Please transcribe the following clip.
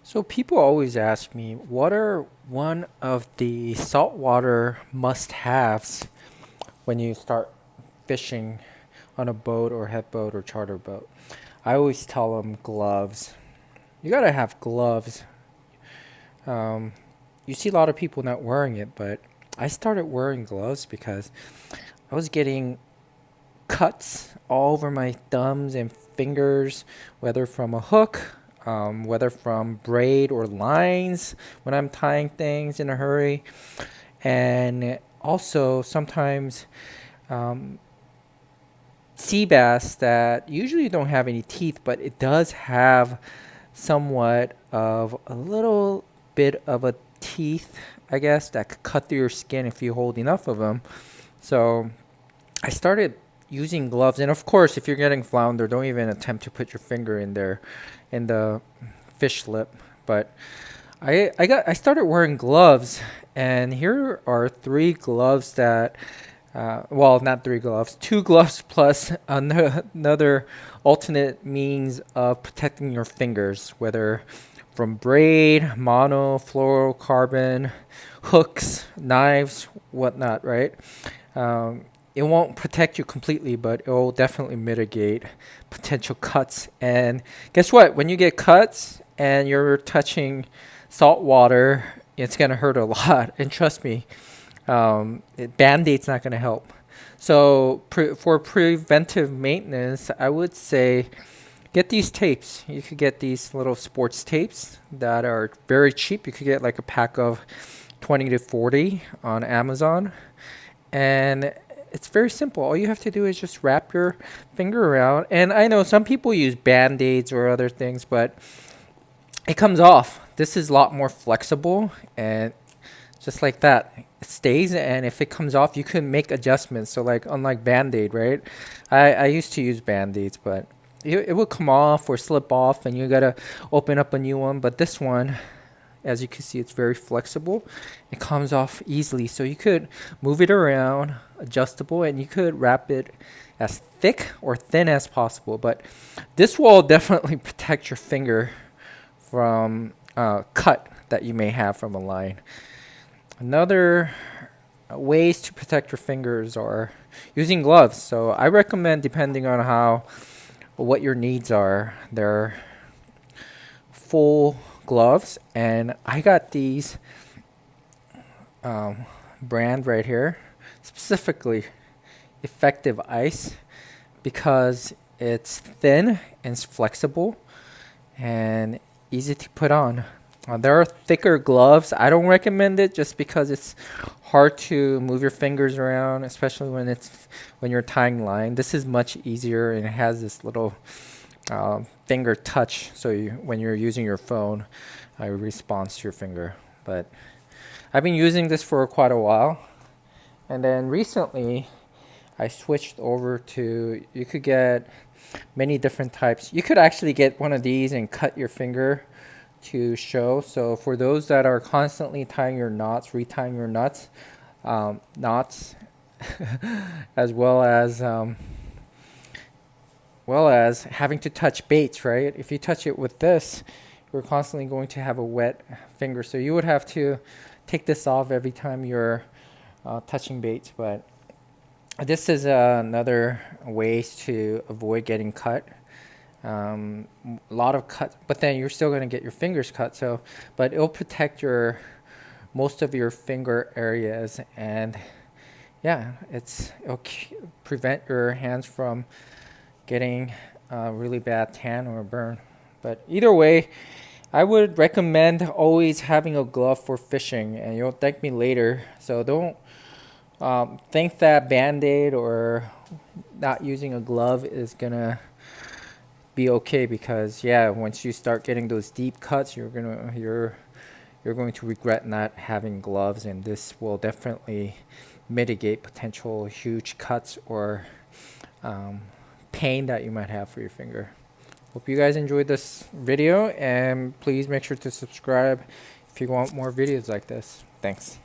So people always ask me, what are one of the saltwater must-haves when you start fishing on a boat or head boat or charter boat? I always tell them gloves. You gotta have gloves. Um, you see a lot of people not wearing it, but I started wearing gloves because I was getting cuts all over my thumbs and fingers, whether from a hook, whether from braid or lines when I'm tying things in a hurry. And also sometimes um, sea bass that usually don't have any teeth, but it does have somewhat of a little bit of a teeth, I guess, that could cut through your skin if you hold enough of them. So I started using gloves, and of course, if you're getting flounder, don't even attempt to put your finger in there, in the fish lip. But I started wearing gloves, and here are three gloves that, well, not three gloves, two gloves plus another alternate means of protecting your fingers, whether from braid, mono, fluorocarbon, hooks, knives, whatnot, right? It won't protect you completely, but it will definitely mitigate potential cuts. And guess what? When you get cuts and you're touching salt water, it's going to hurt a lot. And trust me, Band-Aid's not going to help. So for preventive maintenance, I would say get these tapes. You could get these little sports tapes that are very cheap. You could get like a pack of 20 to 40 on Amazon. And it's very simple. All you have to do is just wrap your finger around. And I know some people use Band-Aids or other things, but it comes off. This is a lot more flexible, and just like that, it stays. And if it comes off, you can make adjustments. So like unlike Band-Aid, right? I used to use Band-Aids, but it will come off or slip off, and you gotta open up a new one. But this one, as you can see, it's very flexible. It comes off easily, so you could move it around, adjustable, and you could wrap it as thick or thin as possible. But this will definitely protect your finger from cut that you may have from a line. Another ways to protect your fingers are using gloves. So I recommend, depending on how what your needs are, they're full gloves, and I got these brand right here, specifically Effective Ice, because it's thin and it's flexible and easy to put on. There are thicker gloves. I don't recommend it just because it's hard to move your fingers around, especially when you're tying line. This is much easier, and it has this little finger touch, so when you're using your phone, it responds to your finger. But I've been using this for quite a while, and then recently I switched over to, you could get many different types. You could actually get one of these and cut your finger to show. So for those that are constantly tying your knots, retying your knots, as well as having to touch baits, right? If you touch it with this, you're constantly going to have a wet finger. So you would have to take this off every time you're touching baits. But this is another ways to avoid getting cut. A lot of cut, but then you're still going to get your fingers cut. So, but it'll protect most of your finger areas, and yeah, it'll prevent your hands from getting a really bad tan or a burn. But either way, I would recommend always having a glove for fishing, and you'll thank me later. So don't think that Band-Aid or not using a glove is gonna be okay, because yeah, once you start getting those deep cuts, you're going to regret not having gloves, and this will definitely mitigate potential huge cuts or pain that you might have for your finger. Hope you guys enjoyed this video, and please make sure to subscribe if you want more videos like this. Thanks.